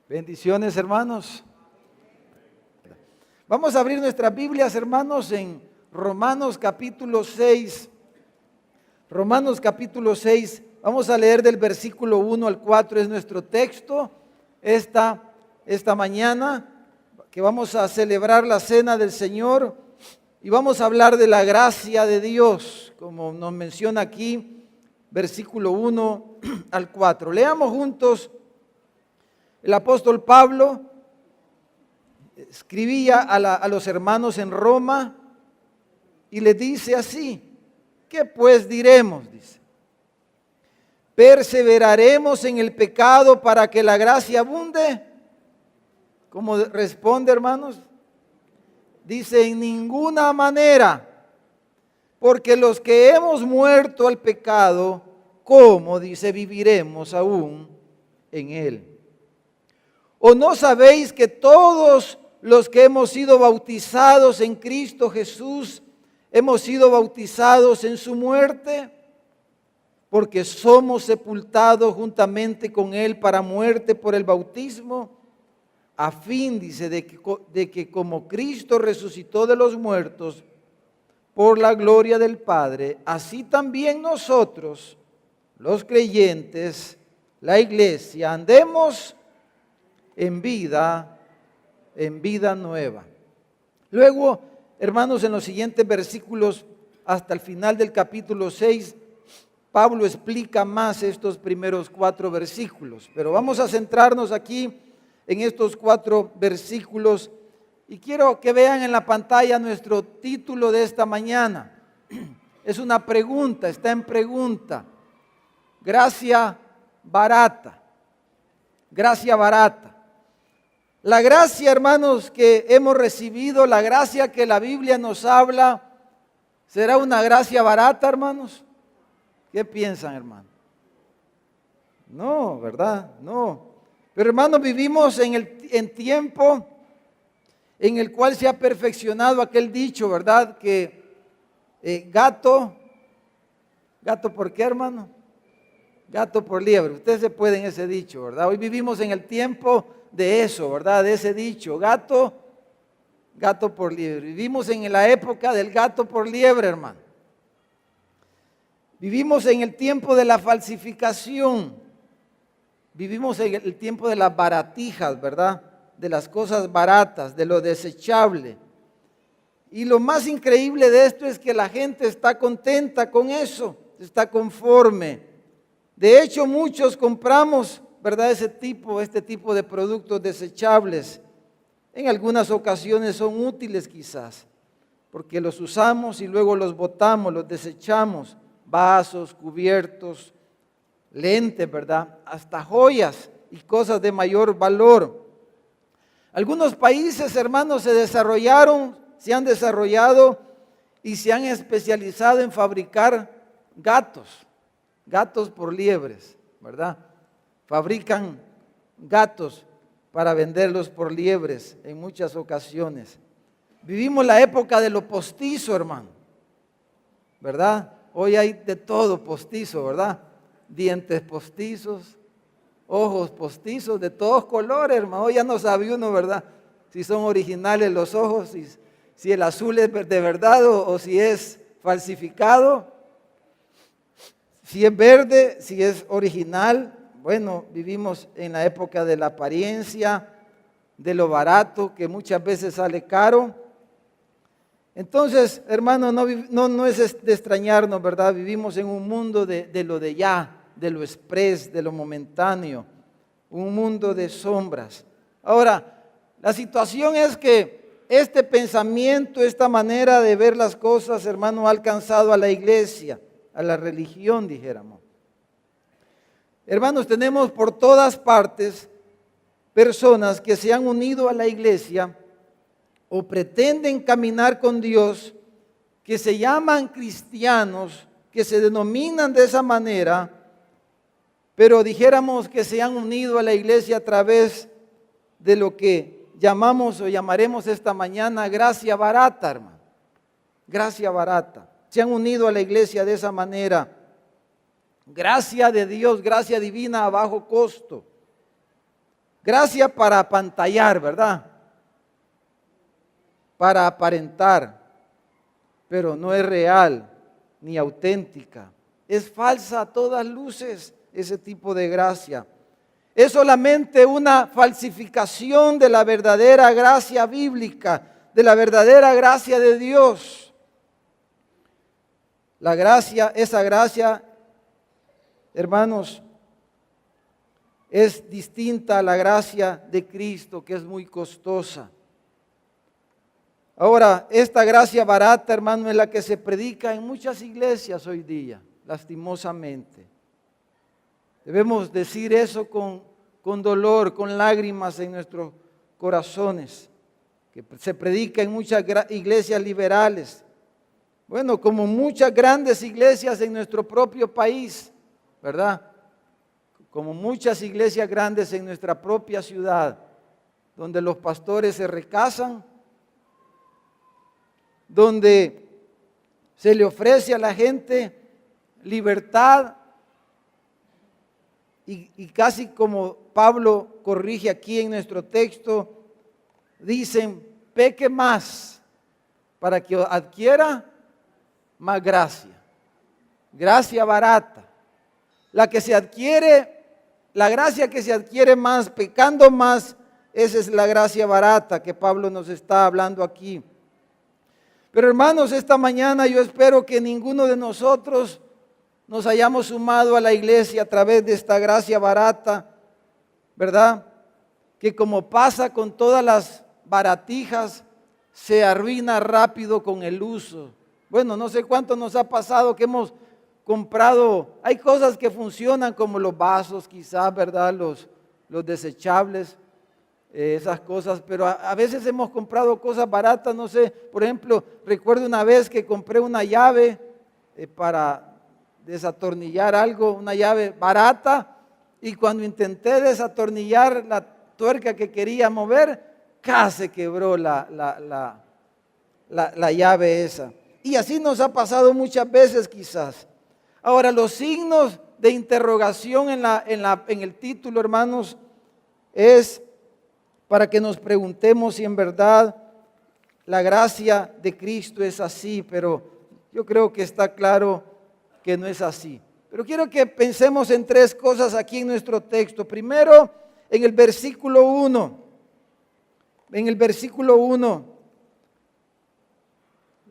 Bendiciones, hermanos. Vamos a abrir nuestras Biblias, hermanos, en Romanos capítulo 6. Romanos capítulo 6. Vamos a leer del versículo 1 al 4, es nuestro texto esta mañana, que vamos a celebrar la cena del Señor y vamos a hablar de la gracia de Dios, como nos menciona aquí, versículo 1 al 4. Leamos juntos. El apóstol Pablo escribía a los hermanos en Roma y les dice así: ¿qué pues diremos? Dice: ¿perseveraremos en el pecado para que la gracia abunde? ¿Cómo responde, hermanos? Dice: en ninguna manera, porque los que hemos muerto al pecado, ¿cómo? Dice, viviremos aún en él. ¿O no sabéis que todos los que hemos sido bautizados en Cristo Jesús, hemos sido bautizados en su muerte? Porque somos sepultados juntamente con Él para muerte por el bautismo, a fin, dice, de que como Cristo resucitó de los muertos por la gloria del Padre, así también nosotros, los creyentes, la iglesia, andemos en vida nueva. Luego, hermanos, en los siguientes versículos, hasta el final del capítulo 6, Pablo explica más estos primeros 4 versículos. Pero vamos a centrarnos aquí en estos 4 versículos y quiero que vean en la pantalla nuestro título de esta mañana. Es una pregunta, está en pregunta. Gracia barata. Gracia barata. La gracia, hermanos, que hemos recibido, la gracia que la Biblia nos habla, ¿será una gracia barata, hermanos? ¿Qué piensan, hermanos? No, ¿verdad? No. Pero, hermanos, vivimos en tiempo en el cual se ha perfeccionado aquel dicho, ¿verdad? Que gato ¿por qué, hermano? Gato por liebre. Ustedes se pueden ese dicho, ¿verdad? Hoy vivimos en el tiempo de eso, ¿verdad? De ese dicho, gato por liebre. Vivimos en la época del gato por liebre, hermano. Vivimos en el tiempo de la falsificación. Vivimos en el tiempo de las baratijas, ¿verdad? De las cosas baratas, de lo desechable. Y lo más increíble de esto es que la gente está contenta con eso, está conforme. De hecho, muchos compramos, ¿verdad? Este tipo de productos desechables. En algunas ocasiones son útiles quizás, porque los usamos y luego los botamos, los desechamos. Vasos, cubiertos, lentes, ¿verdad? Hasta joyas y cosas de mayor valor. Algunos países, hermanos, se han desarrollado y se han especializado en fabricar gatos por liebres, ¿verdad? Fabrican gatos para venderlos por liebres en muchas ocasiones. Vivimos la época de lo postizo, hermano, ¿verdad? Hoy hay de todo postizo, ¿verdad? Dientes postizos, ojos postizos, de todos colores, hermano. Hoy ya no sabe uno, ¿verdad? Si son originales los ojos, si el azul es de verdad o si es falsificado. Si es verde, si es original. Bueno, vivimos en la época de la apariencia, de lo barato, que muchas veces sale caro. Entonces, hermano, no es de extrañarnos, ¿verdad? Vivimos en un mundo de lo de ya, de lo express, de lo momentáneo, un mundo de sombras. Ahora, la situación es que este pensamiento, esta manera de ver las cosas, hermano, ha alcanzado a la iglesia, a la religión, dijéramos. Hermanos, tenemos por todas partes personas que se han unido a la iglesia o pretenden caminar con Dios, que se llaman cristianos, que se denominan de esa manera, pero dijéramos que se han unido a la iglesia a través de lo que llamamos o llamaremos esta mañana gracia barata, hermano. Gracia barata. Se han unido a la iglesia de esa manera. Gracia de Dios, gracia divina a bajo costo. Gracia para apantallar, ¿verdad? Para aparentar, pero no es real ni auténtica. Es falsa a todas luces ese tipo de gracia. Es solamente una falsificación de la verdadera gracia bíblica, de la verdadera gracia de Dios. La gracia, esa gracia, hermanos, es distinta a la gracia de Cristo, que es muy costosa. Ahora, esta gracia barata, hermano, es la que se predica en muchas iglesias hoy día, lastimosamente. Debemos decir eso con dolor, con lágrimas en nuestros corazones, que se predica en muchas iglesias liberales. Bueno, como muchas grandes iglesias en nuestro propio país, ¿verdad? Como muchas iglesias grandes en nuestra propia ciudad, donde los pastores se recasan, donde se le ofrece a la gente libertad y casi como Pablo corrige aquí en nuestro texto, dicen, peque más para que adquiera más gracia. Gracia barata. La que se adquiere, la gracia que se adquiere más, pecando más, esa es la gracia barata que Pablo nos está hablando aquí. Pero hermanos, esta mañana yo espero que ninguno de nosotros nos hayamos sumado a la iglesia a través de esta gracia barata, ¿verdad? Que como pasa con todas las baratijas, se arruina rápido con el uso. Bueno, no sé cuánto nos ha pasado que hemos comprado, hay cosas que funcionan como los vasos quizás, ¿verdad? Los desechables, esas cosas, pero a veces hemos comprado cosas baratas, no sé, por ejemplo, recuerdo una vez que compré una llave para desatornillar algo, una llave barata, y cuando intenté desatornillar la tuerca que quería mover, casi quebró la llave esa. Y así nos ha pasado muchas veces quizás. Ahora, los signos de interrogación en el título, hermanos, es para que nos preguntemos si en verdad la gracia de Cristo es así, pero yo creo que está claro que no es así. Pero quiero que pensemos en tres cosas aquí en nuestro texto. Primero, en el versículo 1. En el versículo 1.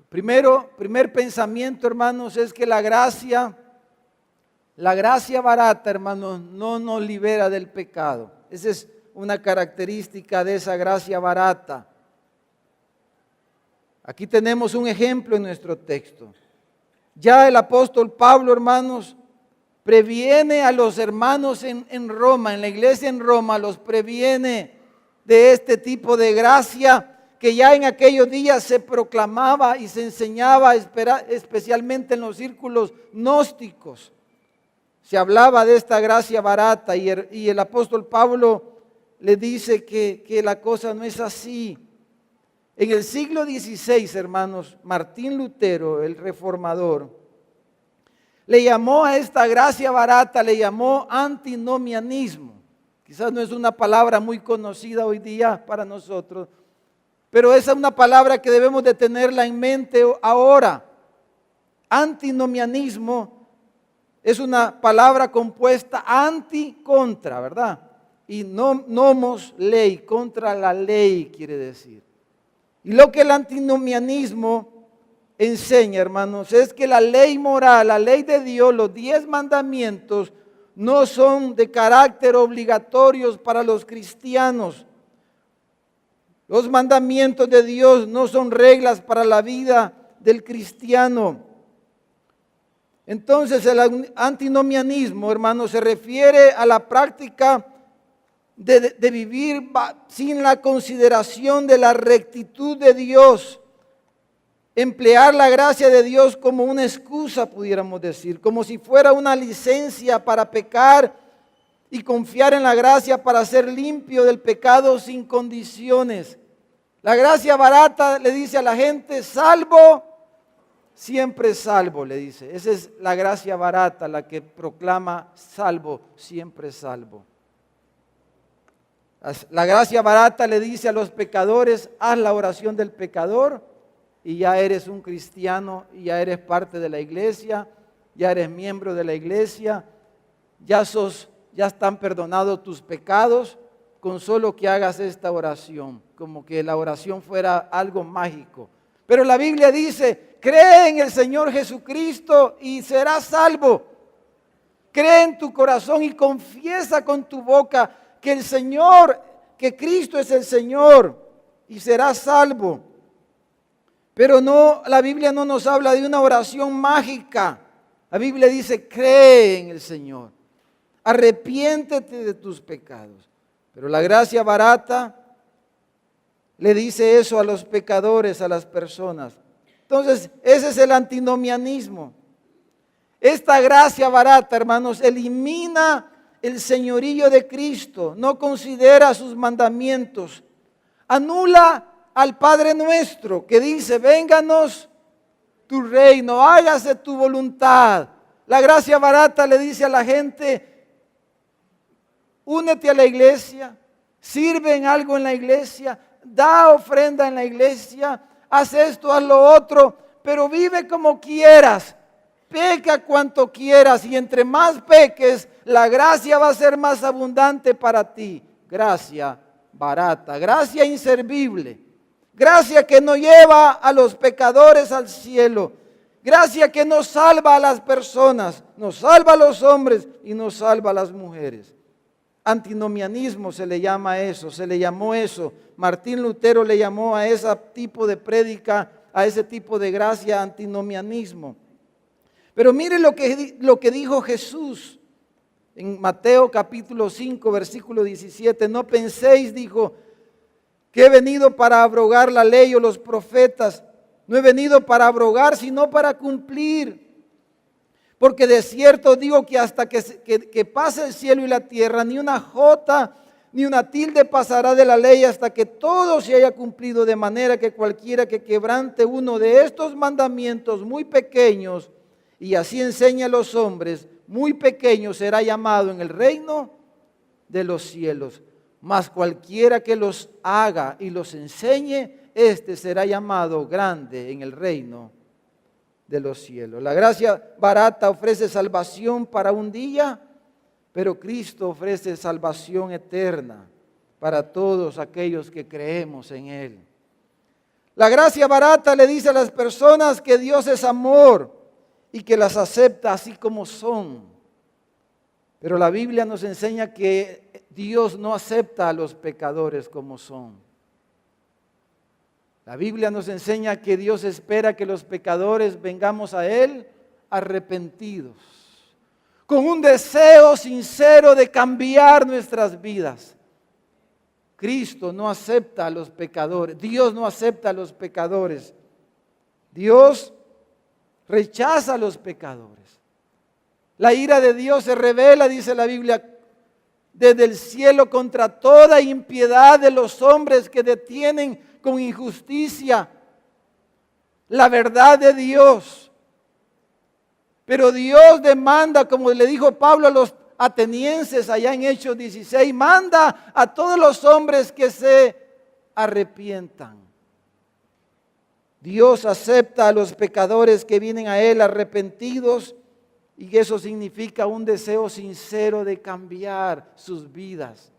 Primer pensamiento, hermanos, es que la gracia barata, hermanos, no nos libera del pecado. Esa es una característica de esa gracia barata. Aquí tenemos un ejemplo en nuestro texto. Ya el apóstol Pablo, hermanos, previene a los hermanos en Roma, en la iglesia en Roma, los previene de este tipo de gracia que ya en aquellos días se proclamaba y se enseñaba, especialmente en los círculos gnósticos. Se hablaba de esta gracia barata y el apóstol Pablo le dice que la cosa no es así. En el siglo XVI, hermanos, Martín Lutero, el reformador, le llamó a esta gracia barata, le llamó antinomianismo. Quizás no es una palabra muy conocida hoy día para nosotros, pero esa es una palabra que debemos de tenerla en mente ahora. Antinomianismo es una palabra compuesta anti-contra, ¿verdad? Y nomos ley, contra la ley quiere decir. Y lo que el antinomianismo enseña, hermanos, es que la ley moral, la ley de Dios, los 10 mandamientos, no son de carácter obligatorios para los cristianos. Los mandamientos de Dios no son reglas para la vida del cristiano. Entonces el antinomianismo, hermanos, se refiere a la práctica de vivir sin la consideración de la rectitud de Dios, emplear la gracia de Dios como una excusa, pudiéramos decir, como si fuera una licencia para pecar y confiar en la gracia para ser limpio del pecado sin condiciones. La gracia barata le dice a la gente, salvo, siempre salvo, le dice. Esa es la gracia barata, la que proclama salvo, siempre salvo. La gracia barata le dice a los pecadores, haz la oración del pecador y ya eres un cristiano y ya eres parte de la iglesia, ya eres miembro de la iglesia, ya están perdonados tus pecados con solo que hagas esta oración, como que la oración fuera algo mágico. Pero la Biblia dice, cree en el Señor Jesucristo y serás salvo. Cree en tu corazón y confiesa con tu boca que el Señor, que Cristo es el Señor y serás salvo. Pero no, la Biblia no nos habla de una oración mágica. La Biblia dice, cree en el Señor. Arrepiéntete de tus pecados. Pero la gracia barata le dice eso a los pecadores, a las personas. Entonces, ese es el antinomianismo. Esta gracia barata, hermanos, elimina el señorío de Cristo, no considera sus mandamientos, anula al Padre nuestro que dice, vénganos tu reino, hágase tu voluntad. La gracia barata le dice a la gente, únete a la iglesia, sirve en algo en la iglesia, da ofrenda en la iglesia, haz esto, haz lo otro, pero vive como quieras, peca cuanto quieras y entre más peques, la gracia va a ser más abundante para ti. Gracia barata, gracia inservible, gracia que no lleva a los pecadores al cielo, gracia que no salva a las personas, no salva a los hombres y no salva a las mujeres. Antinomianismo se le llama eso, se le llamó eso. Martín Lutero le llamó a ese tipo de prédica, a ese tipo de gracia, antinomianismo. Pero mire lo que dijo Jesús en Mateo capítulo 5, versículo 17. No penséis, dijo, que he venido para abrogar la ley o los profetas. No he venido para abrogar, sino para cumplir. Porque de cierto digo que hasta que pase el cielo y la tierra, ni una jota ni una tilde pasará de la ley hasta que todo se haya cumplido, de manera que cualquiera que quebrante uno de estos mandamientos muy pequeños y así enseña a los hombres, muy pequeño será llamado en el reino de los cielos. Mas cualquiera que los haga y los enseñe, este será llamado grande en el reino de los cielos. La gracia barata ofrece salvación para un día, pero Cristo ofrece salvación eterna para todos aquellos que creemos en Él. La gracia barata le dice a las personas que Dios es amor y que las acepta así como son. Pero la Biblia nos enseña que Dios no acepta a los pecadores como son. La Biblia nos enseña que Dios espera que los pecadores vengamos a Él arrepentidos, con un deseo sincero de cambiar nuestras vidas. Cristo no acepta a los pecadores, Dios no acepta a los pecadores. Dios rechaza a los pecadores. La ira de Dios se revela, dice la Biblia, desde el cielo contra toda impiedad de los hombres que detienen con injusticia la verdad de Dios. Pero Dios demanda, como le dijo Pablo a los atenienses allá en Hechos 16, manda a todos los hombres que se arrepientan. Dios acepta a los pecadores que vienen a Él arrepentidos, y eso significa un deseo sincero de cambiar sus vidas,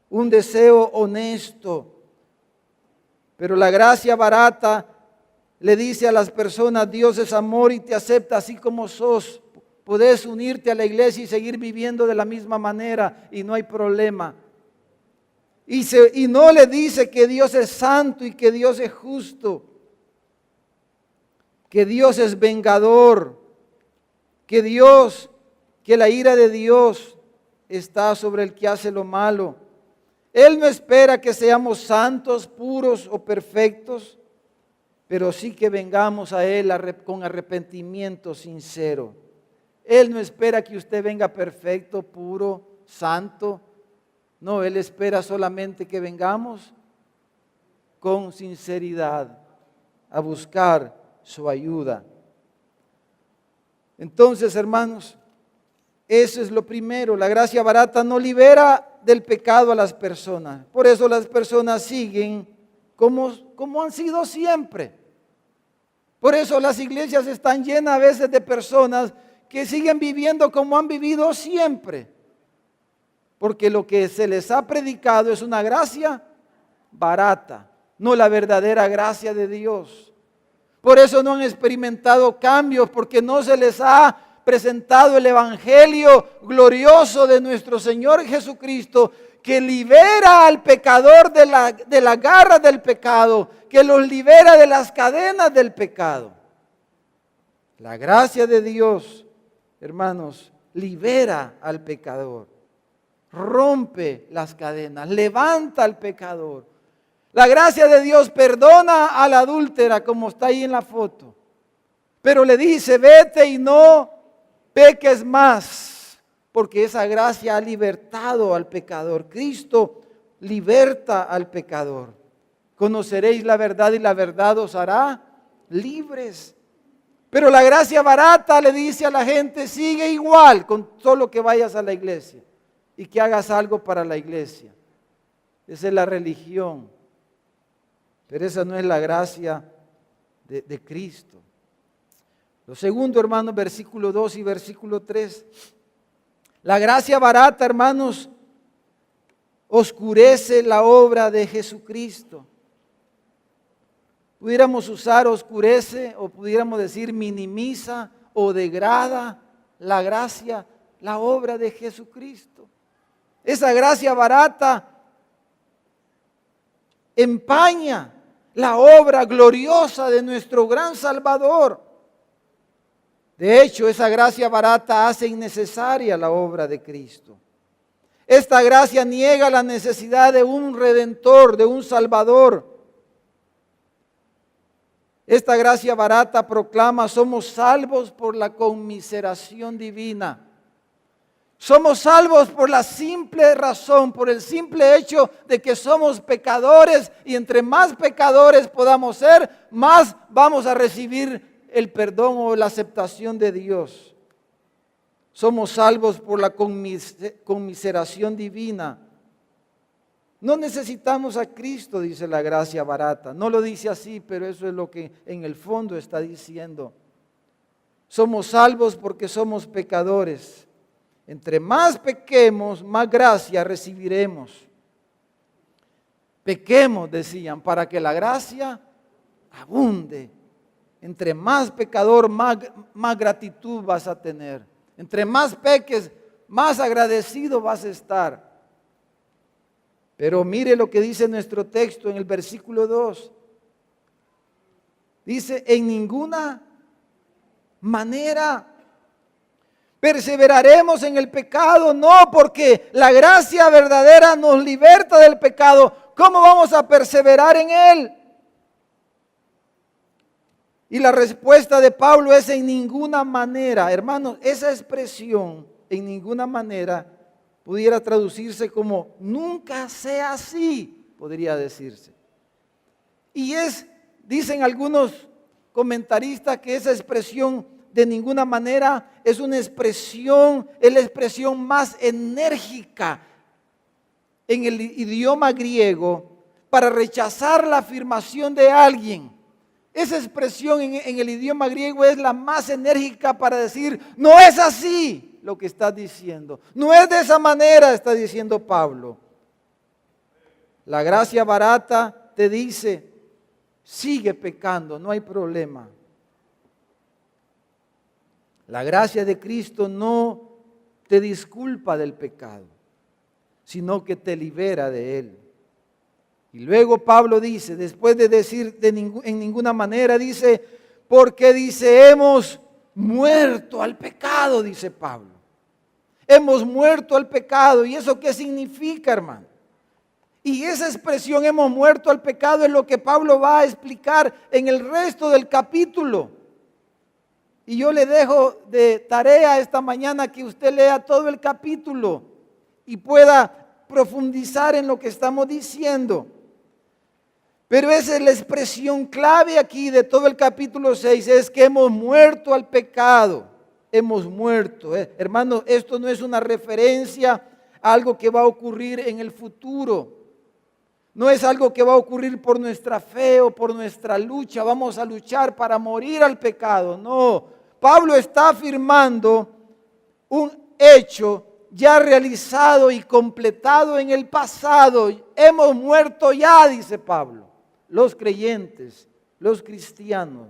un deseo honesto. Pero la gracia barata le dice a las personas, Dios es amor y te acepta así como sos. Podés unirte a la iglesia y seguir viviendo de la misma manera y no hay problema. Y no le dice que Dios es santo y que Dios es justo, que Dios es vengador, que la ira de Dios está sobre el que hace lo malo. Él no espera que seamos santos, puros o perfectos, pero sí que vengamos a Él con arrepentimiento sincero. Él no espera que usted venga perfecto, puro, santo. No, Él espera solamente que vengamos con sinceridad a buscar su ayuda. Entonces, hermanos, Eso es lo primero. La gracia barata no libera del pecado a las personas. Por eso las personas siguen como han sido siempre. Por eso las iglesias están llenas a veces de personas que siguen viviendo como han vivido siempre. Porque lo que se les ha predicado es una gracia barata, no la verdadera gracia de Dios. Por eso no han experimentado cambios, porque no se les ha presentado el evangelio glorioso de nuestro Señor Jesucristo, que libera al pecador de la garra del pecado, que los libera de las cadenas del pecado. La gracia de Dios, hermanos, libera al pecador, rompe las cadenas, levanta al pecador. La gracia de Dios perdona a la adúltera, como está ahí en la foto, pero le dice: vete y no peques más, porque esa gracia ha libertado al pecador. Cristo liberta al pecador. Conoceréis la verdad y la verdad os hará libres. Pero la gracia barata le dice a la gente: sigue igual, con solo que vayas a la iglesia y que hagas algo para la iglesia. Esa es la religión, pero esa no es la gracia de Cristo. Lo segundo, hermanos, versículo 2 y versículo 3. La gracia barata, hermanos, oscurece la obra de Jesucristo. Pudiéramos usar oscurece, o pudiéramos decir minimiza o degrada la gracia, la obra de Jesucristo. Esa gracia barata empaña la obra gloriosa de nuestro gran Salvador. De hecho, esa gracia barata hace innecesaria la obra de Cristo. Esta gracia niega la necesidad de un redentor, de un salvador. Esta gracia barata proclama: somos salvos por la conmiseración divina. Somos salvos por la simple razón, por el simple hecho de que somos pecadores, y entre más pecadores podamos ser, más vamos a recibir el perdón o la aceptación de Dios. Somos salvos por la conmiseración divina. No necesitamos a Cristo, dice la gracia barata. No lo dice así, pero eso es lo que en el fondo está diciendo. Somos salvos porque somos pecadores. Entre más pequemos, más gracia recibiremos. Pequemos, decían, para que la gracia abunde. Entre más pecador, más gratitud vas a tener. Entre más peques, más agradecido vas a estar. Pero mire lo que dice nuestro texto en el versículo 2. Dice: en ninguna manera perseveraremos en el pecado. No, porque la gracia verdadera nos liberta del pecado. ¿Cómo vamos a perseverar en él? Y la respuesta de Pablo es: en ninguna manera. Hermanos, esa expresión, en ninguna manera, pudiera traducirse como nunca sea así, podría decirse. Y dicen algunos comentaristas, que esa expresión de ninguna manera es una expresión, es la expresión más enérgica en el idioma griego para rechazar la afirmación de alguien. Esa expresión en el idioma griego es la más enérgica para decir: no es así lo que estás diciendo. No es de esa manera, está diciendo Pablo. La gracia barata te dice: sigue pecando, no hay problema. La gracia de Cristo no te disculpa del pecado, sino que te libera de él. Y luego Pablo dice, después de decir en ninguna manera, dice: porque dice, hemos muerto al pecado, dice Pablo. Hemos muerto al pecado. ¿Y eso qué significa, hermano? Y esa expresión, hemos muerto al pecado, es lo que Pablo va a explicar en el resto del capítulo. Y yo le dejo de tarea esta mañana que usted lea todo el capítulo y pueda profundizar en lo que estamos diciendo. Pero esa es la expresión clave aquí de todo el capítulo 6, es que hemos muerto al pecado. hemos muerto. Hermanos, esto no es una referencia a algo que va a ocurrir en el futuro. No es algo que va a ocurrir por nuestra fe o por nuestra lucha. Vamos a luchar para morir al pecado. No, Pablo está afirmando un hecho ya realizado y completado en el pasado. Hemos muerto ya, dice Pablo, los creyentes, los cristianos.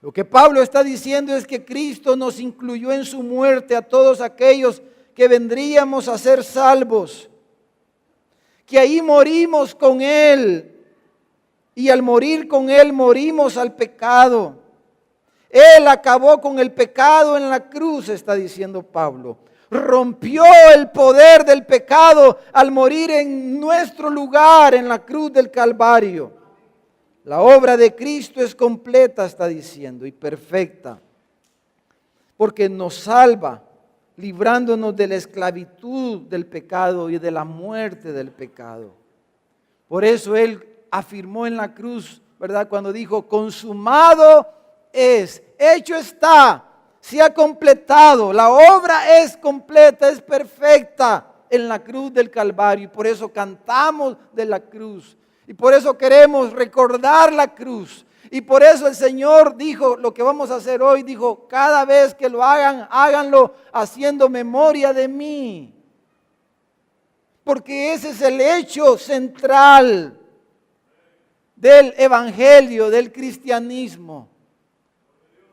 Lo que Pablo está diciendo es que Cristo nos incluyó en su muerte a todos aquellos que vendríamos a ser salvos. Que ahí morimos con Él. Y al morir con Él morimos al pecado. Él acabó con el pecado en la cruz, está diciendo Pablo. Rompió el poder del pecado al morir en nuestro lugar en la cruz del Calvario. La obra de Cristo es completa, está diciendo, y perfecta. Porque nos salva, librándonos de la esclavitud del pecado y de la muerte del pecado. Por eso Él afirmó en la cruz, ¿verdad? Cuando dijo, consumado es, hecho está, se ha completado, la obra es completa, es perfecta en la cruz del Calvario. Y por eso cantamos de la cruz. Y por eso queremos recordar la cruz. Y por eso el Señor dijo, lo que vamos a hacer hoy, dijo, cada vez que lo hagan, háganlo haciendo memoria de mí. Porque ese es el hecho central del evangelio, del cristianismo.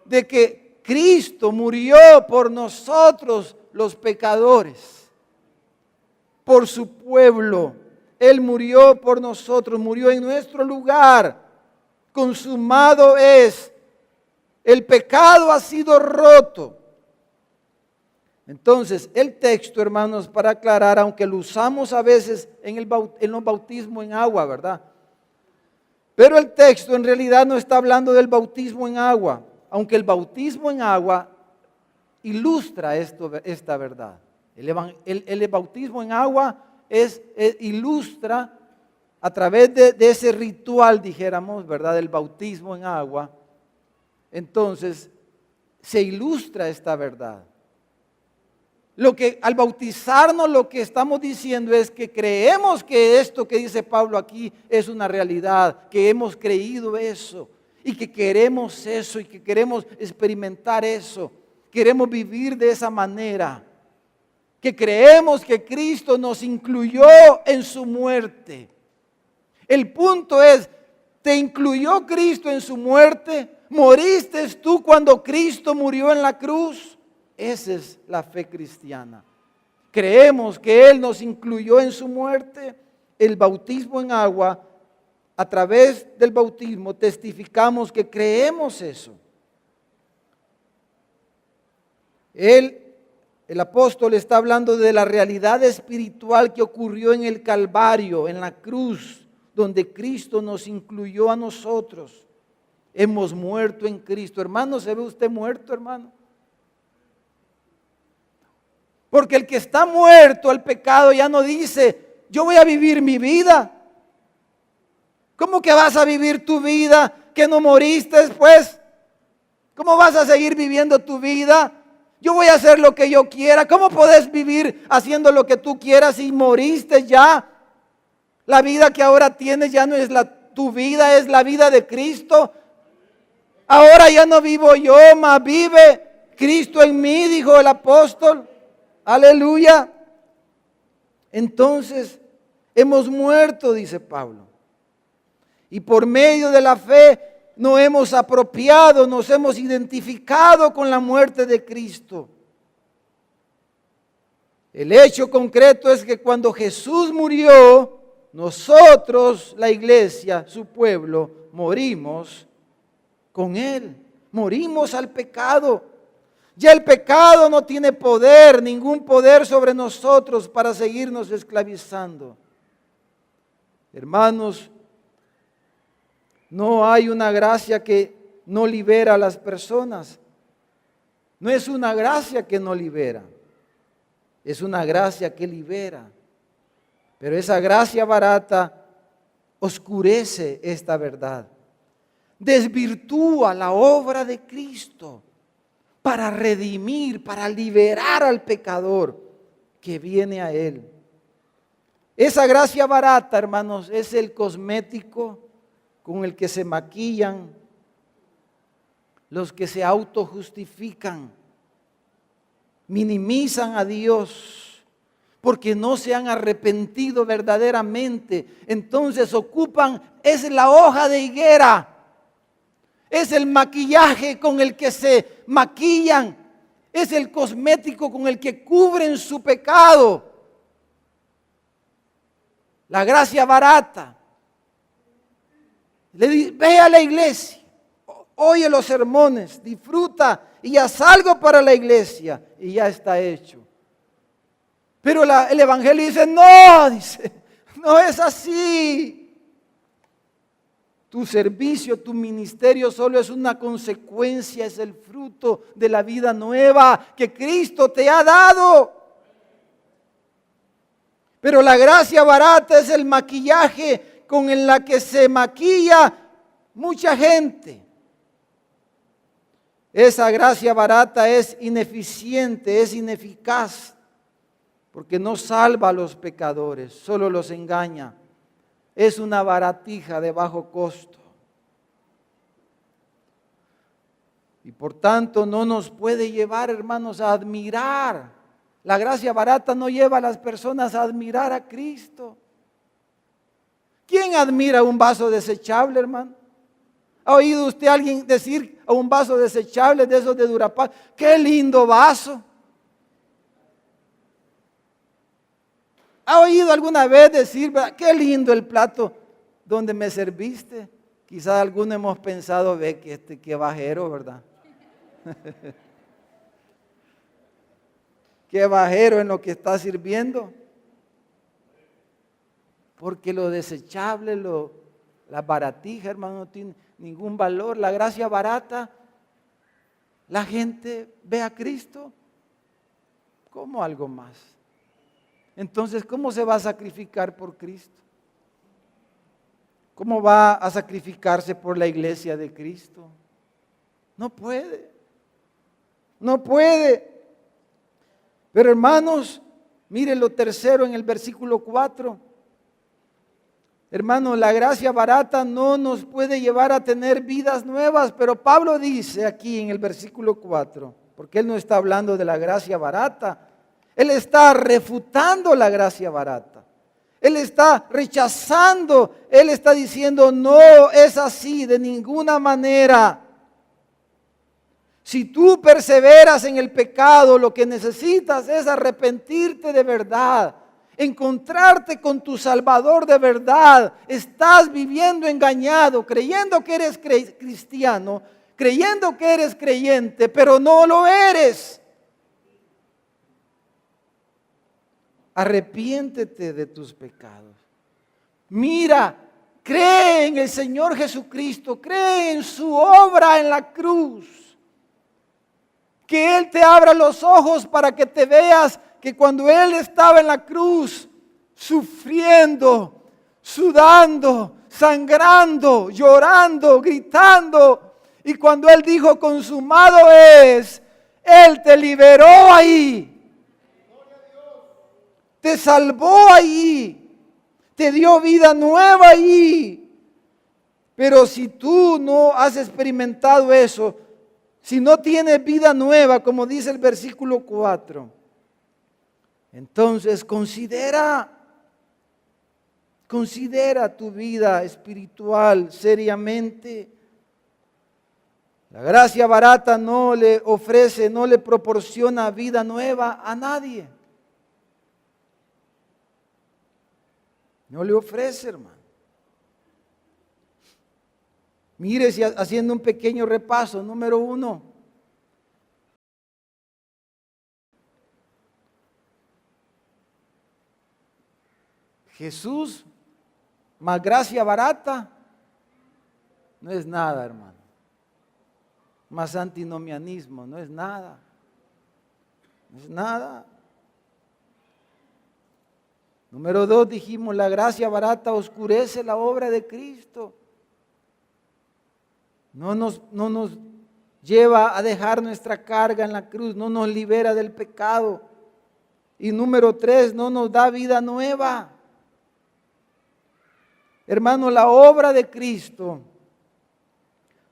De que Cristo murió por nosotros los pecadores, por su pueblo. Él murió por nosotros, murió en nuestro lugar. Consumado es. El pecado ha sido roto. Entonces, el texto, hermanos, para aclarar, aunque lo usamos a veces en los bautismos en agua, ¿verdad? Pero el texto en realidad no está hablando del bautismo en agua, aunque el bautismo en agua ilustra esta verdad. El bautismo en agua ilustra a través de ese ritual, dijéramos, ¿verdad? Del bautismo en agua. Entonces, se ilustra esta verdad. Al bautizarnos, lo que estamos diciendo es que creemos que esto que dice Pablo aquí es una realidad, que hemos creído eso y que queremos eso y que queremos experimentar eso. Queremos vivir de esa manera. Que creemos que Cristo nos incluyó en su muerte. El punto es, ¿te incluyó Cristo en su muerte? ¿Moriste tú cuando Cristo murió en la cruz? Esa es la fe cristiana. Creemos que Él nos incluyó en su muerte. El bautismo en agua, a través del bautismo testificamos que creemos eso. El apóstol está hablando de la realidad espiritual que ocurrió en el Calvario, en la cruz, donde Cristo nos incluyó a nosotros. Hemos muerto en Cristo. Hermano, ¿se ve usted muerto, hermano? Porque el que está muerto al pecado ya no dice, yo voy a vivir mi vida. ¿Cómo que vas a vivir tu vida que no moriste después? ¿Cómo vas a seguir viviendo tu vida? Yo voy a hacer lo que yo quiera. ¿Cómo podés vivir haciendo lo que tú quieras si moriste ya? La vida que ahora tienes ya no es tu vida, es la vida de Cristo. Ahora ya no vivo yo, mas vive Cristo en mí, dijo el apóstol. Aleluya. Entonces, hemos muerto, dice Pablo. Y por medio de la fe nos hemos apropiado, nos hemos identificado con la muerte de Cristo. El hecho concreto es que cuando Jesús murió, nosotros, la iglesia, su pueblo, morimos con Él. Morimos al pecado. Ya el pecado no tiene poder, ningún poder sobre nosotros para seguirnos esclavizando. Hermanos, no hay una gracia que no libera a las personas. No es una gracia que no libera. Es una gracia que libera. Pero esa gracia barata oscurece esta verdad. Desvirtúa la obra de Cristo. para redimir, para liberar al pecador que viene a Él. Esa gracia barata, hermanos, es el cosmético con el que se maquillan los que se autojustifican, minimizan a Dios porque no se han arrepentido verdaderamente. Entonces ocupan, es la hoja de higuera, es el maquillaje con el que se maquillan, es el cosmético con el que cubren su pecado. La gracia barata. Ve a la iglesia, oye los sermones, disfruta y ya salgo para la iglesia y ya está hecho. Pero el evangelio dice, no es así. Tu servicio, tu ministerio solo es una consecuencia, es el fruto de la vida nueva que Cristo te ha dado. Pero la gracia barata es el maquillaje con el que se maquilla mucha gente. Esa gracia barata es ineficiente, es ineficaz, porque no salva a los pecadores, solo los engaña. Es una baratija de bajo costo. Y por tanto no nos puede llevar, hermanos, a admirar. La gracia barata no lleva a las personas a admirar a Cristo. ¿Quién admira un vaso desechable, hermano? ¿Ha oído usted a alguien decir a un vaso desechable de esos de Durapal, qué lindo vaso? ¿Ha oído alguna vez decir, qué lindo el plato donde me serviste? Quizás algunos hemos pensado, qué bajero, ¿verdad? Qué bajero en lo que está sirviendo. Porque lo desechable, la baratija, hermano, no tiene ningún valor. La gracia barata, la gente ve a Cristo como algo más. Entonces, ¿cómo se va a sacrificar por Cristo? ¿Cómo va a sacrificarse por la iglesia de Cristo? No puede. No puede. Pero hermanos, miren lo tercero en el versículo 4. Hermanos, la gracia barata no nos puede llevar a tener vidas nuevas, pero Pablo dice aquí en el versículo 4, porque él no está hablando de la gracia barata, él está refutando la gracia barata. Él está rechazando, él está diciendo, no es así de ninguna manera. Si tú perseveras en el pecado, lo que necesitas es arrepentirte de verdad, encontrarte con tu Salvador de verdad. Estás viviendo engañado, creyendo que eres cristiano, creyendo que eres creyente, pero no lo eres. Arrepiéntete de tus pecados. Mira, cree en el Señor Jesucristo, cree en su obra en la cruz. Que Él te abra los ojos para que te veas que cuando Él estaba en la cruz, sufriendo, sudando, sangrando, llorando, gritando, y cuando Él dijo consumado es, Él te liberó ahí. Te salvó allí, te dio vida nueva allí. Pero si tú no has experimentado eso, si no tienes vida nueva, como dice el versículo 4, entonces considera tu vida espiritual seriamente. La gracia barata no le ofrece, no le proporciona vida nueva a nadie. No le ofrece, hermano. Mire, si haciendo un pequeño repaso, número 1. Jesús más gracia barata no es nada, hermano. Más antinomianismo no es nada. No es nada. Número 2, dijimos, la gracia barata oscurece la obra de Cristo. No lleva a dejar nuestra carga en la cruz, no nos libera del pecado. Y número 3, no nos da vida nueva. Hermano, la obra de Cristo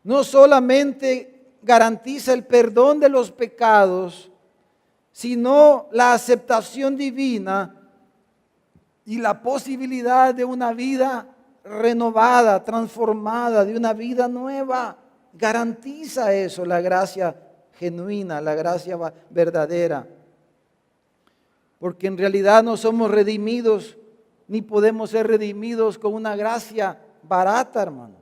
no solamente garantiza el perdón de los pecados, sino la aceptación divina y la posibilidad de una vida renovada, transformada, de una vida nueva. Garantiza eso, la gracia genuina, la gracia verdadera. Porque en realidad no somos redimidos, ni podemos ser redimidos con una gracia barata, hermano.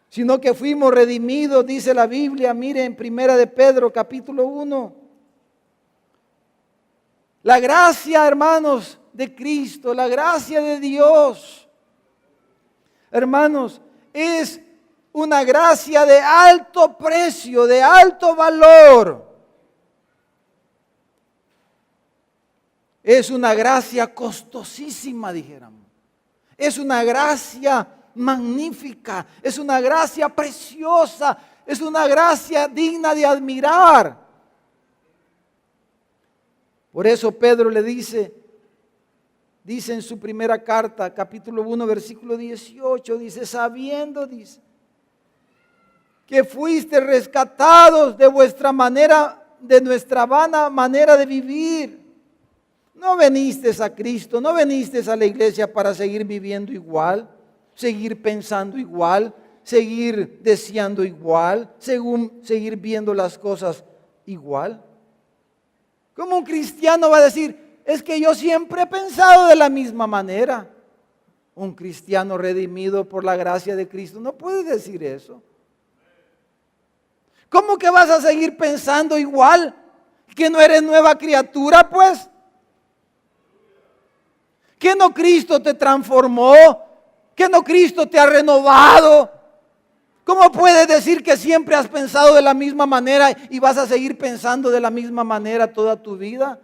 Sino que fuimos redimidos, dice la Biblia, mire en 1 de Pedro capítulo 1. La gracia, hermanos, de Cristo, la gracia de Dios, hermanos, es una gracia de alto precio, de alto valor. Es una gracia costosísima, dijéramos. Es una gracia magnífica, es una gracia preciosa, es una gracia digna de admirar. Por eso Pedro le dice en su primera carta, capítulo 1, versículo 18, dice, sabiendo, dice, que fuiste rescatados de vuestra manera, de nuestra vana manera de vivir. No viniste a Cristo, no viniste a la iglesia para seguir viviendo igual, seguir pensando igual, seguir deseando igual, seguir viendo las cosas igual. ¿Cómo un cristiano va a decir, es que yo siempre he pensado de la misma manera? Un cristiano redimido por la gracia de Cristo no puede decir eso. ¿Cómo que vas a seguir pensando igual? ¿Que no eres nueva criatura, pues? ¿Que no Cristo te transformó? ¿Que no Cristo te ha renovado? ¿Cómo puedes decir que siempre has pensado de la misma manera y vas a seguir pensando de la misma manera toda tu vida?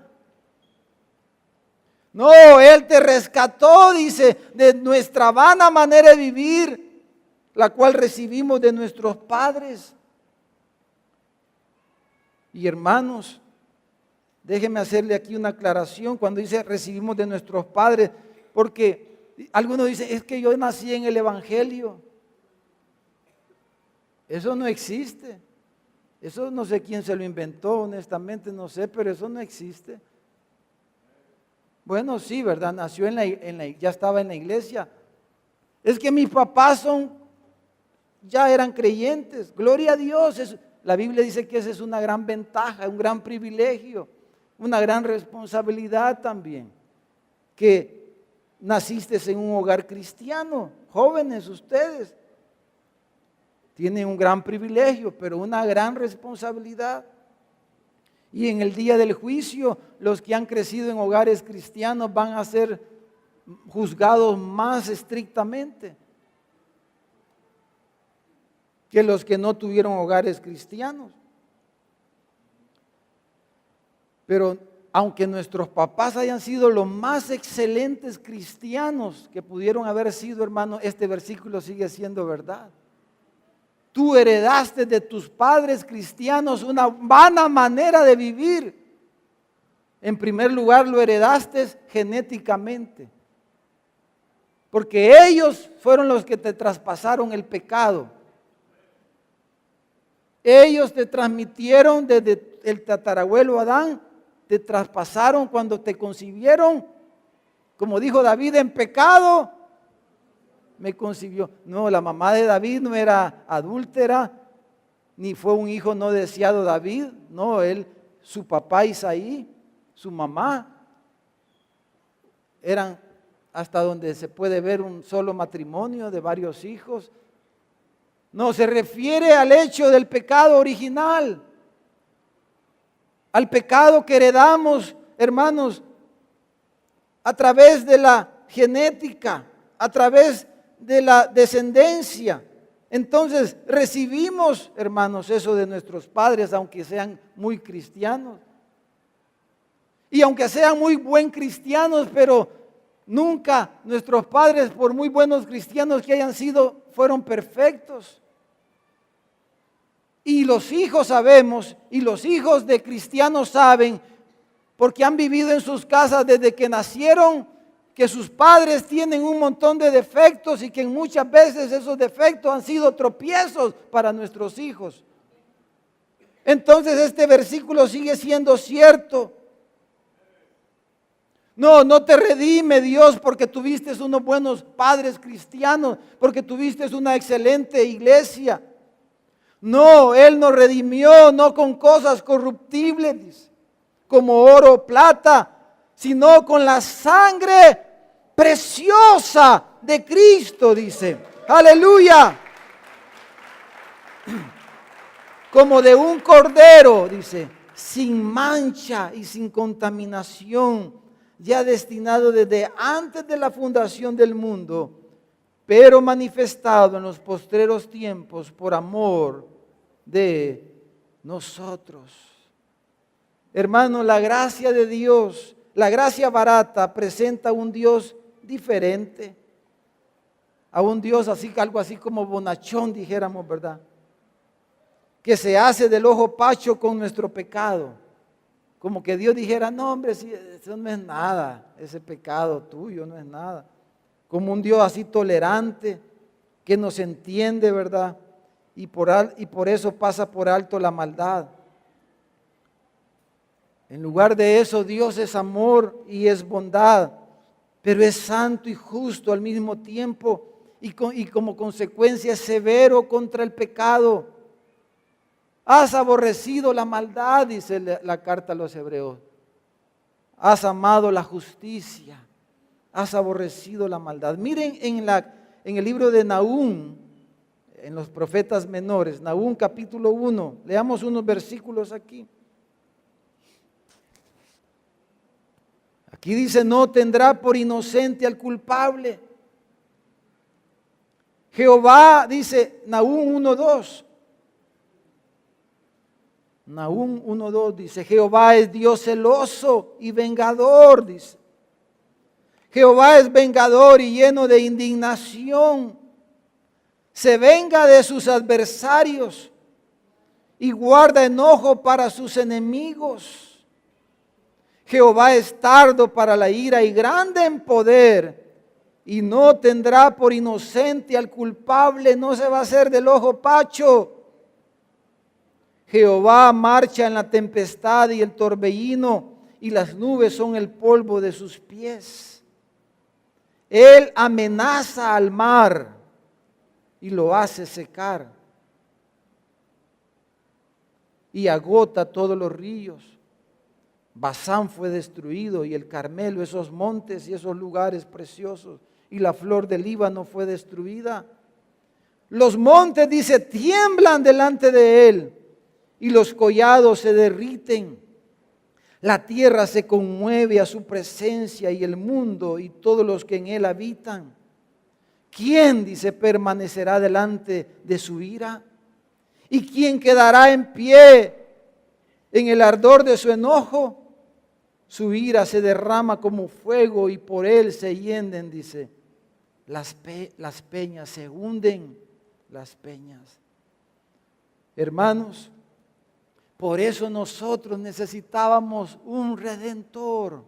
No, Él te rescató, dice, de nuestra vana manera de vivir, la cual recibimos de nuestros padres. Y hermanos, déjenme hacerle aquí una aclaración cuando dice recibimos de nuestros padres, porque algunos dicen, es que yo nací en el Evangelio. Eso no existe. Eso no sé quién se lo inventó, honestamente no sé, pero eso no existe. Bueno, sí, ¿verdad? Nació ya estaba en la iglesia. Es que mis papás ya eran creyentes. Gloria a Dios. La Biblia dice que esa es una gran ventaja, un gran privilegio, una gran responsabilidad también. Que naciste en un hogar cristiano. Jóvenes ustedes tienen un gran privilegio, pero una gran responsabilidad. Y en el día del juicio, los que han crecido en hogares cristianos van a ser juzgados más estrictamente que los que no tuvieron hogares cristianos. Pero aunque nuestros papás hayan sido los más excelentes cristianos que pudieron haber sido, hermano, este versículo sigue siendo verdad. Tú heredaste de tus padres cristianos una vana manera de vivir. En primer lugar, lo heredaste genéticamente, porque ellos fueron los que te traspasaron el pecado. Ellos te transmitieron desde el tatarabuelo Adán, te traspasaron cuando te concibieron, como dijo David, en pecado me concibió. No, la mamá de David no era adúltera, ni fue un hijo no deseado David, no, su papá Isaí, su mamá, eran hasta donde se puede ver un solo matrimonio de varios hijos. No, se refiere al hecho del pecado original, al pecado que heredamos, hermanos, a través de la genética, a través de la descendencia. Entonces recibimos, hermanos, eso de nuestros padres, aunque sean muy cristianos. Y aunque sean muy buen cristianos, pero nunca nuestros padres, por muy buenos cristianos que hayan sido, fueron perfectos. Y los hijos sabemos, y los hijos de cristianos saben, porque han vivido en sus casas desde que nacieron, que sus padres tienen un montón de defectos y que muchas veces esos defectos han sido tropiezos para nuestros hijos. Entonces este versículo sigue siendo cierto. No te redime Dios porque tuviste unos buenos padres cristianos, porque tuviste una excelente iglesia. No, Él nos redimió no con cosas corruptibles, como oro o plata, sino con la sangre preciosa de Cristo, dice. Aleluya. Como de un cordero, dice, sin mancha y sin contaminación, ya destinado desde antes de la fundación del mundo, pero manifestado en los postreros tiempos por amor de nosotros. Hermano, la gracia de Dios, la gracia barata presenta a un Dios diferente, a un Dios así, algo así como bonachón, dijéramos, ¿verdad? Que se hace del ojo pacho con nuestro pecado. Como que Dios dijera, no hombre, si eso no es nada, ese pecado tuyo no es nada. Como un Dios así tolerante, que nos entiende, ¿verdad? Y por eso pasa por alto la maldad. En lugar de eso, Dios es amor y es bondad, pero es santo y justo al mismo tiempo y como consecuencia es severo contra el pecado. Has aborrecido la maldad, dice la carta a los Hebreos. Has amado la justicia. Has aborrecido la maldad. Miren en el libro de Nahum, en los profetas menores, Nahum capítulo 1, leamos unos versículos aquí. Aquí dice, no tendrá por inocente al culpable. Jehová, dice Nahum 1:2. Nahum 1:2 dice, Jehová es Dios celoso y vengador, dice. Jehová es vengador y lleno de indignación. Se venga de sus adversarios y guarda enojo para sus enemigos. Jehová es tardo para la ira y grande en poder, y no tendrá por inocente al culpable, no se va a hacer del ojo pacho. Jehová marcha en la tempestad y el torbellino, y las nubes son el polvo de sus pies. Él amenaza al mar y lo hace secar, y agota todos los ríos. Basán fue destruido y el Carmelo, esos montes y esos lugares preciosos, y la flor del Líbano fue destruida. Los montes, dice, tiemblan delante de él y los collados se derriten. La tierra se conmueve a su presencia y el mundo y todos los que en él habitan. ¿Quién, dice, permanecerá delante de su ira? ¿Y quién quedará en pie en el ardor de su enojo? Su ira se derrama como fuego y por él se hienden, dice, las peñas, se hunden las peñas. Hermanos, por eso nosotros necesitábamos un redentor,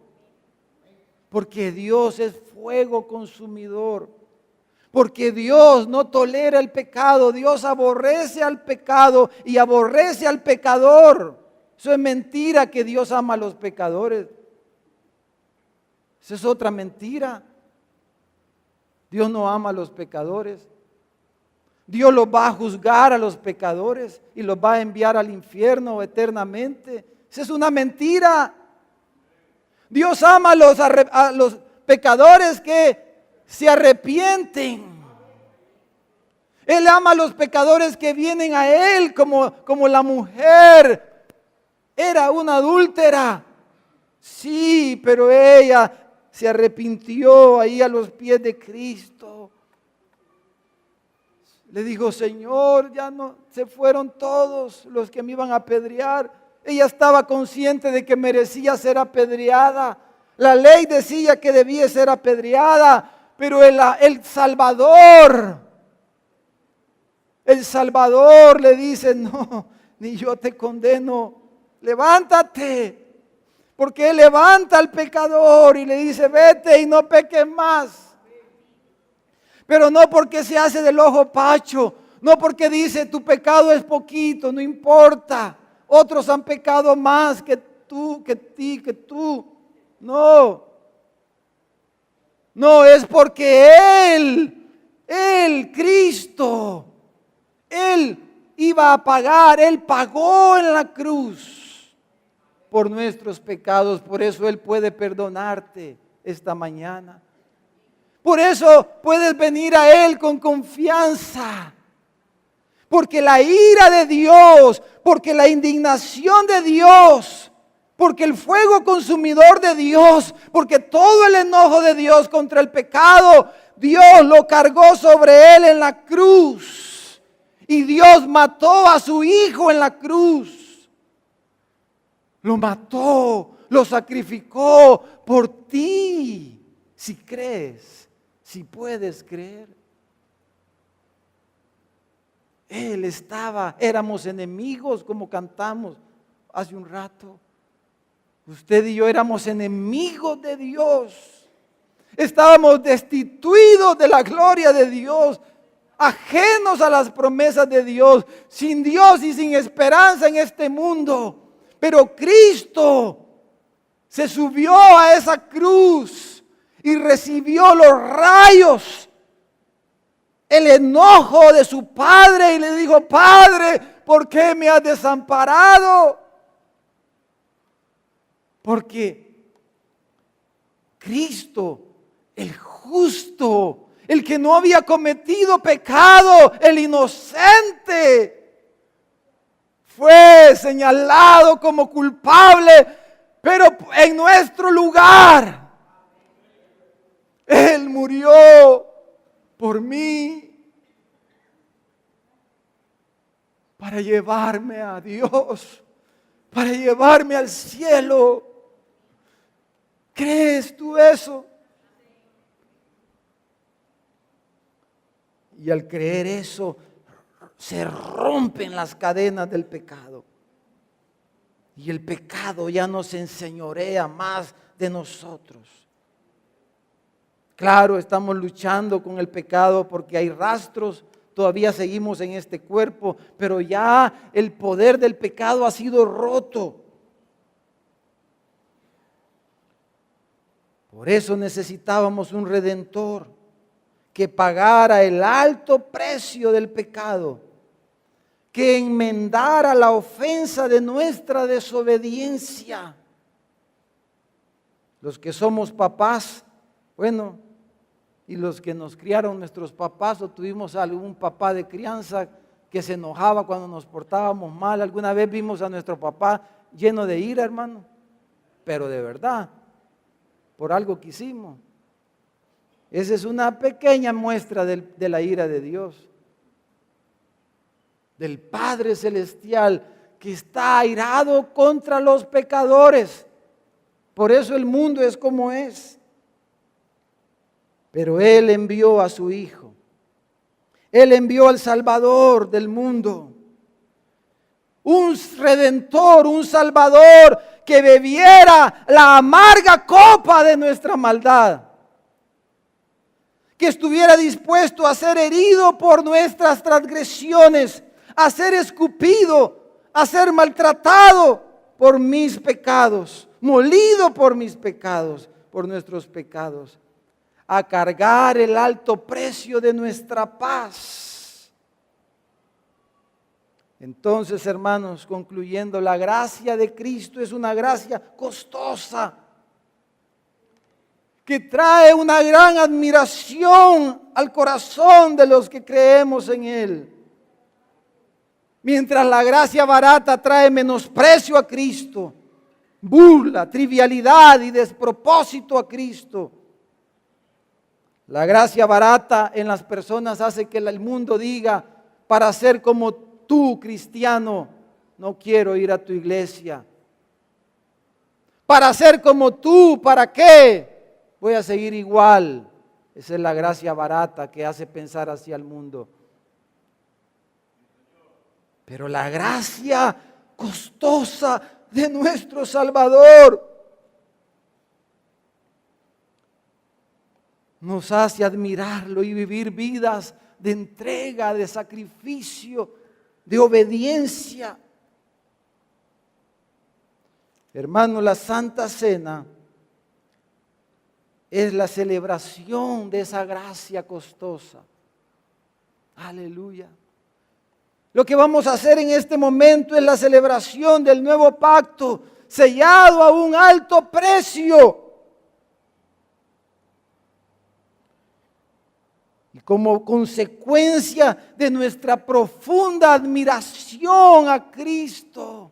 porque Dios es fuego consumidor, porque Dios no tolera el pecado, Dios aborrece al pecado y aborrece al pecador. Eso es mentira que Dios ama a los pecadores. Esa es otra mentira. Dios no ama a los pecadores. Dios los va a juzgar a los pecadores y los va a enviar al infierno eternamente. Esa es una mentira. Dios ama a los pecadores que se arrepienten. Él ama a los pecadores que vienen a Él como la mujer. Era una adúltera, sí, pero ella se arrepintió ahí a los pies de Cristo. Le dijo, Señor, ya no se fueron todos los que me iban a apedrear. Ella estaba consciente de que merecía ser apedreada. La ley decía que debía ser apedreada, pero el Salvador, el Salvador le dice: no, ni yo te condeno, levántate. Porque Él levanta al pecador y le dice: vete y no peques más. Pero no porque se hace del ojo pacho, no porque dice: tu pecado es poquito, no importa. Otros han pecado más que tú, que tú. No. No, es porque Él, Cristo, Él iba a pagar, Él pagó en la cruz por nuestros pecados. Por eso Él puede perdonarte esta mañana. Por eso puedes venir a Él con confianza. Porque la ira de Dios, porque la indignación de Dios, porque el fuego consumidor de Dios, porque todo el enojo de Dios contra el pecado, Dios lo cargó sobre Él en la cruz. Y Dios mató a su Hijo en la cruz. Lo mató, lo sacrificó por ti. Si crees, si puedes creer. Él éramos enemigos, como cantamos hace un rato. Usted y yo éramos enemigos de Dios. Estábamos destituidos de la gloria de Dios, ajenos a las promesas de Dios, sin Dios y sin esperanza en este mundo. Pero Cristo se subió a esa cruz y recibió los rayos, el enojo de su Padre, y le dijo: Padre, ¿por qué me has desamparado? Porque Cristo, el justo, el que no había cometido pecado, el inocente, fue señalado como culpable, pero en nuestro lugar. Él murió por mí, para llevarme a Dios, para llevarme al cielo. ¿Crees tú eso? Y al creer eso, se rompen las cadenas del pecado. Y el pecado ya no se enseñorea más de nosotros. Claro, estamos luchando con el pecado porque hay rastros, todavía seguimos en este cuerpo, pero ya el poder del pecado ha sido roto. Por eso necesitábamos un redentor que pagara el alto precio del pecado, que enmendara la ofensa de nuestra desobediencia. Los que somos papás, bueno, y los que nos criaron nuestros papás, o tuvimos algún papá de crianza que se enojaba cuando nos portábamos mal. ¿Alguna vez vimos a nuestro papá lleno de ira, hermano? Pero de verdad, por algo que hicimos. Esa es una pequeña muestra de la ira de Dios, del Padre Celestial, que está airado contra los pecadores. Por eso el mundo es como es. Pero Él envió a su Hijo. Él envió al Salvador del mundo. Un Redentor, un Salvador que bebiera la amarga copa de nuestra maldad. Que estuviera dispuesto a ser herido por nuestras transgresiones, a ser escupido, a ser maltratado por mis pecados, molido por mis pecados, por nuestros pecados, a cargar el alto precio de nuestra paz. Entonces, hermanos, concluyendo, la gracia de Cristo es una gracia costosa, que trae una gran admiración al corazón de los que creemos en Él. Mientras la gracia barata trae menosprecio a Cristo, burla, trivialidad y despropósito a Cristo. La gracia barata en las personas hace que el mundo diga: para ser como tú, cristiano, no quiero ir a tu iglesia. Para ser como tú, ¿para qué? Voy a seguir igual. Esa es la gracia barata que hace pensar hacia el mundo. Pero la gracia costosa de nuestro Salvador nos hace admirarlo y vivir vidas de entrega, de sacrificio, de obediencia. Hermano, la Santa Cena es la celebración de esa gracia costosa. Aleluya. Lo que vamos a hacer en este momento es la celebración del nuevo pacto, sellado a un alto precio. Y como consecuencia de nuestra profunda admiración a Cristo,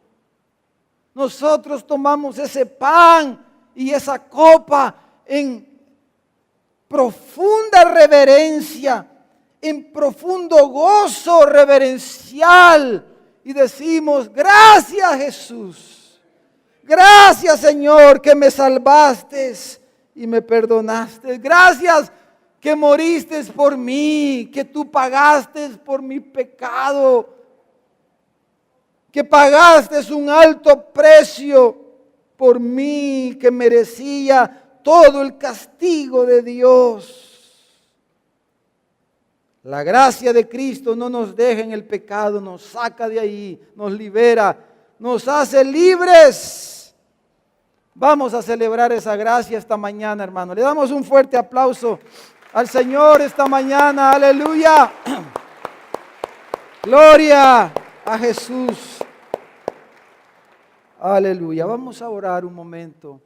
nosotros tomamos ese pan y esa copa en profunda reverencia, en profundo gozo reverencial, y decimos: gracias, Jesús, gracias, Señor, que me salvaste y me perdonaste, gracias que moriste por mí, que tú pagaste por mi pecado, que pagaste un alto precio por mí, que merecía todo el castigo de Dios. La gracia de Cristo no nos deja en el pecado, nos saca de ahí, nos libera, nos hace libres. Vamos a celebrar esa gracia esta mañana, hermano. Le damos un fuerte aplauso al Señor esta mañana. Aleluya. Gloria a Jesús. Aleluya. Vamos a orar un momento.